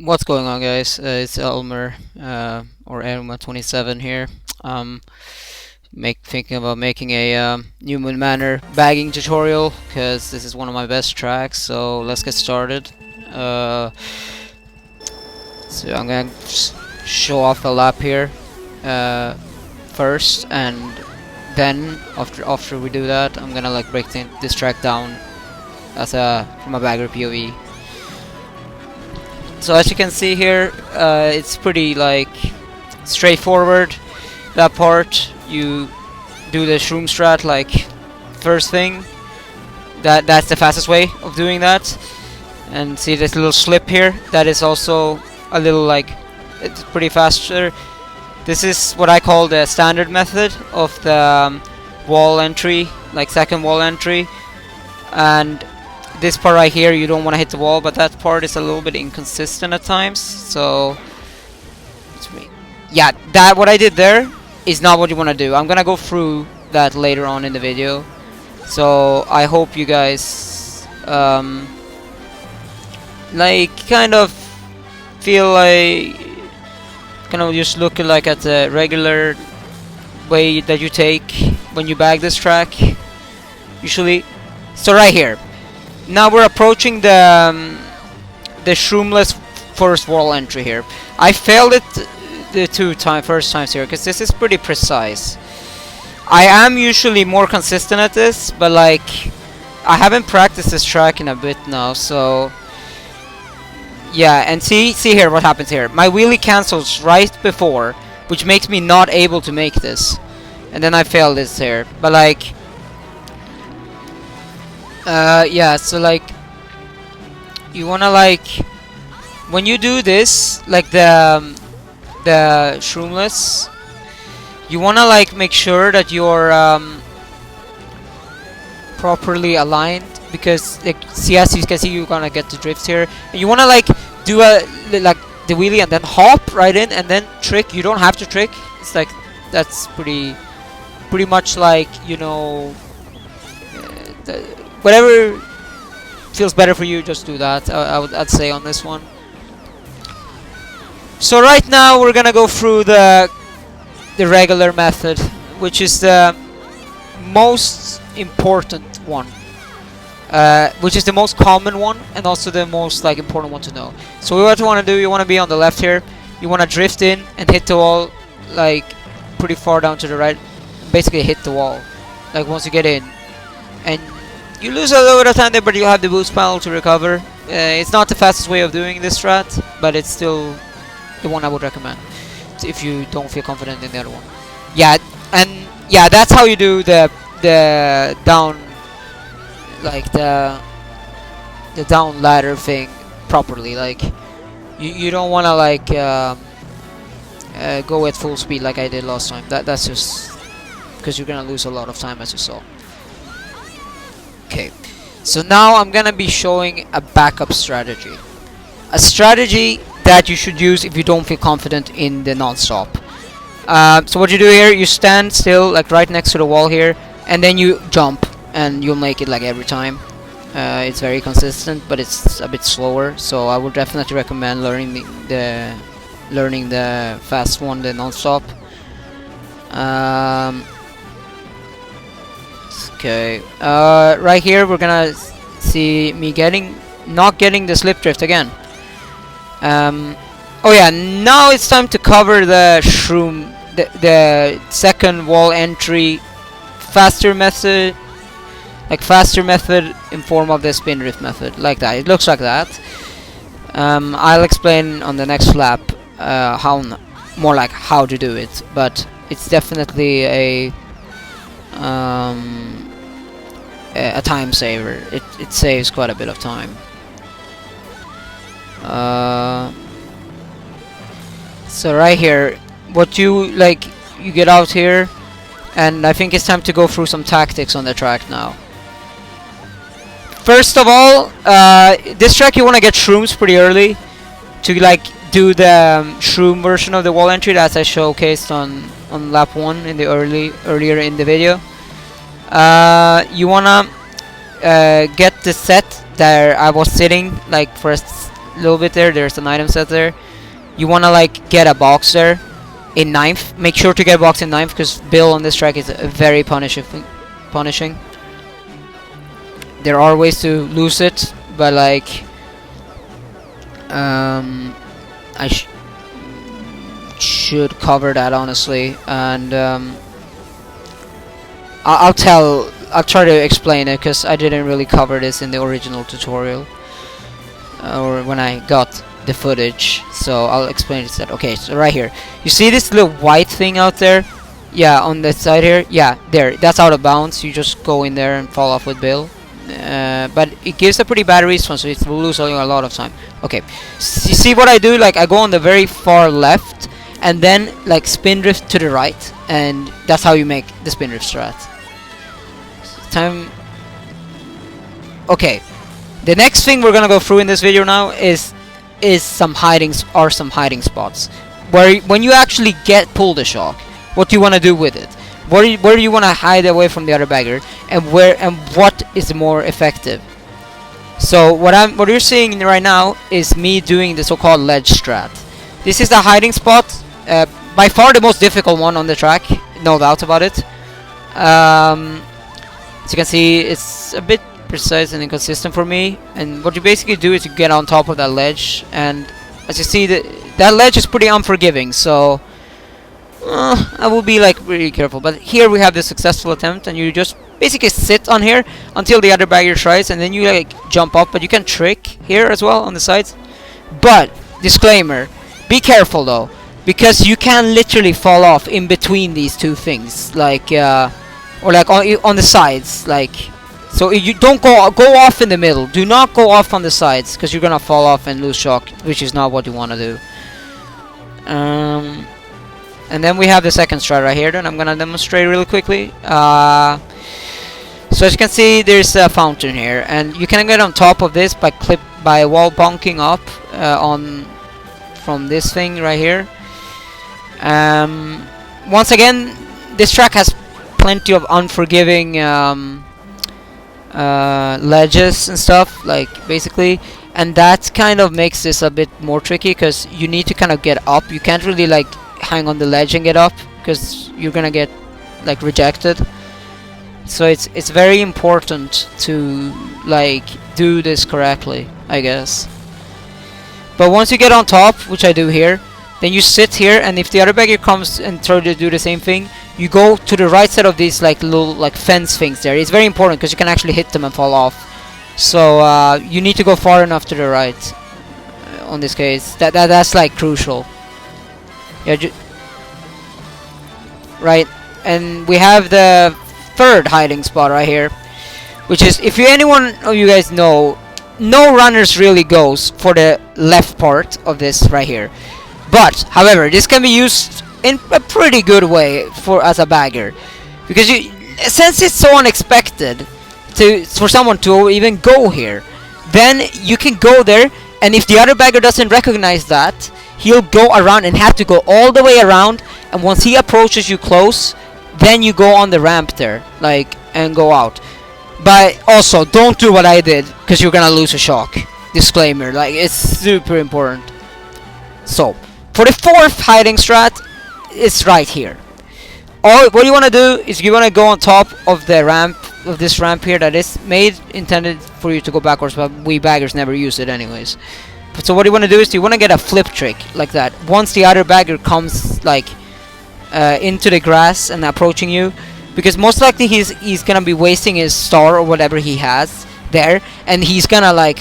What's going on, guys? It's Elmer, or Elmer27 here. Um, thinking about making a new Moon Manor bagging tutorial because this is one of my best tracks. So let's get started. Uh, so I'm gonna show off the lap here first, and then after we do that, I'm gonna like break this track down as from a bagger POV. So as you can see here, it's pretty like straightforward. That part, you do the shroom strat like first thing. That's the fastest way of doing that. And see this little slip here, that is also a little like, it's pretty faster. This is what I call the standard method of the wall entry, like second wall entry. And this part right here, you don't want to hit the wall, but that part is a little bit inconsistent at times. So yeah, that what I did there is not what you want to do. I'm gonna go through that later on in the video, so I hope you guys like kind of feel like kind of just look like at the regular way that you take when you bag this track usually. So right here, now we're approaching the shroomless first wall entry here. I failed it the first times here because this is pretty precise. I am usually more consistent at this, but like I haven't practiced this track in a bit now, so yeah. And see here what happens here. My wheelie cancels right before, which makes me not able to make this, and then I fail this here. But like yeah, so like you wanna like when you do this, like the shroomless, you wanna like make sure that you're properly aligned, because like see, as you can see, you're gonna get the drift here, and you wanna like do a like the wheelie and then hop right in and then trick. You don't have to trick. It's like that's pretty much like, you know, whatever feels better for you, just do that. I'd say on this one. So right now we're gonna go through the regular method, which is the most important one, which is the most common one and also the most like important one to know. So what you want to do, you want to be on the left here. You want to drift in and hit the wall like pretty far down to the right. Basically hit the wall like once you get in, and you lose a little bit of time there, but you have the boost panel to recover. It's not the fastest way of doing this strat, but it's still the one I would recommend if you don't feel confident in the other one. Yeah, and yeah, that's how you do the down, like the down ladder thing properly. Like you don't want to like go at full speed like I did last time. That's just because you're gonna lose a lot of time, as you saw. Okay, so now I'm gonna be showing a backup strategy. A strategy that you should use if you don't feel confident in the non-stop. So what you do here, you stand still like right next to the wall here, and then you jump, and you'll make it like every time. It's very consistent, but it's a bit slower, so I would definitely recommend learning the fast one, the non-stop. Okay, right here we're gonna see me not getting the slip drift again. Oh yeah, now it's time to cover the shroom, the second wall entry faster method, like faster method in form of the spin drift method, like that. It looks like that. I'll explain on the next lap more like how to do it, but it's definitely a time saver. It saves quite a bit of time. So right here, what you like, you get out here, and I think it's time to go through some tactics on the track now. First of all, this track you want to get shrooms pretty early to like do the shroom version of the wall entry that I showcased on lap 1 in the earlier in the video. You wanna get the set that I was sitting like for little bit there. There's an item set there. You want to like get a box there in ninth. Make sure to get a box in ninth because Bill on this track is very punishing. There are ways to lose it, but like I should cover that honestly, and I'll try to explain it because I didn't really cover this in the original tutorial or when I got the footage, so I'll explain it instead. Okay, so right here, you see this little white thing out there? Yeah, on the side here. Yeah, there. That's out of bounds. You just go in there and fall off with Bill. But it gives a pretty bad response, so it will lose a lot of time. Okay, you see what I do? Like I go on the very far left, and then like spin drift to the right, and that's how you make the spin drift strat. Time. Okay, the next thing we're gonna go through in this video now is some hiding spots where when you actually pull the shock, what do you want to do with it? Where do you want to hide away from the other bagger, and what is more effective? So what you're seeing right now is me doing the so-called ledge strat. This is the hiding spot, by far the most difficult one on the track, no doubt about it. As you can see, it's a bit precise and inconsistent for me. And what you basically do is you get on top of that ledge, and as you see, that ledge is pretty unforgiving. So I will be like really careful. But here we have the successful attempt, and you just basically sit on here until the other bagger tries, and then you like jump up. But you can trick here as well on the sides. But disclaimer: be careful though, because you can literally fall off in between these two things, like or like on the sides, like. So you don't go off in the middle. Do not go off on the sides, because you're gonna fall off and lose shock, which is not what you want to do. And then we have the second strat right here that I'm gonna demonstrate really quickly. So as you can see, there's a fountain here, and you can get on top of this by wall bonking up from this thing right here. Once again, this track has plenty of unforgiving ledges and stuff, like basically, and that kind of makes this a bit more tricky because you need to kind of get up. You can't really like hang on the ledge and get up because you're gonna get like rejected. So it's very important to like do this correctly, I guess. But once you get on top, which I do here, then you sit here, and if the other bagger comes and tries to do the same thing, you go to the right side of these like little like fence things there. It's very important because you can actually hit them and fall off. So you need to go far enough to the right. On this case, that's like crucial. Yeah, right. And we have the third hiding spot right here, which is, if anyone of you guys know, no runners really goes for the left part of this right here. But however, this can be used in a pretty good way as a bagger, because since it's so unexpected for someone to even go here, then you can go there, and if the other bagger doesn't recognize that, he'll go around and have to go all the way around, and once he approaches you close, then you go on the ramp there, like, and go out. But also, don't do what I did, because you're gonna lose a shock. Disclaimer, like, it's super important. So, for the fourth hiding strat, it's right here. What you want to do is you want to go on top of the ramp, of this ramp here that is intended for you to go backwards, but we baggers never use it anyways. So what you want to do is you want to get a flip trick like that. Once the other bagger comes like into the grass and approaching you, because most likely he's gonna be wasting his star or whatever he has there, and he's gonna like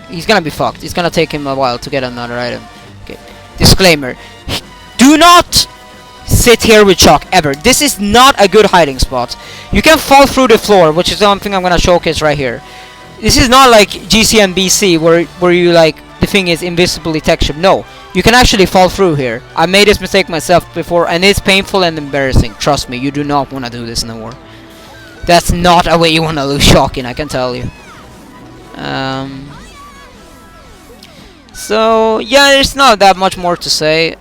he's gonna be fucked. It's gonna take him a while to get another item. Okay. Disclaimer: do not sit here with shock ever. This is not a good hiding spot. You can fall through the floor, which is something I'm gonna showcase right here. This is not like GC and BC where you like the thing is invisibly textured. No, you can actually fall through here. I made this mistake myself before, and it's painful and embarrassing. Trust me, you do not want to do this no more. That's not a way you want to lose shock in, I can tell you. So yeah, there's not that much more to say.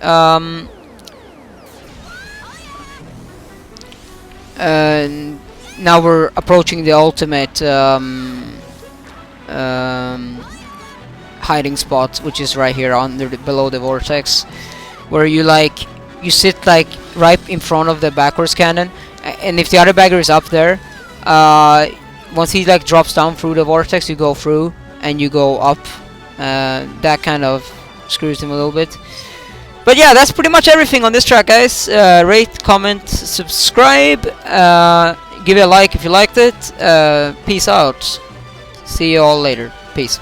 And now we're approaching the ultimate hiding spot, which is right here under below the vortex, where you sit like right in front of the backwards cannon, and if the other bagger is up there, once he like drops down through the vortex, you go through and you go up. That kind of screws him a little bit. But yeah, that's pretty much everything on this track, guys. Rate, comment, subscribe, give it a like if you liked it. Peace out. See you all later. Peace.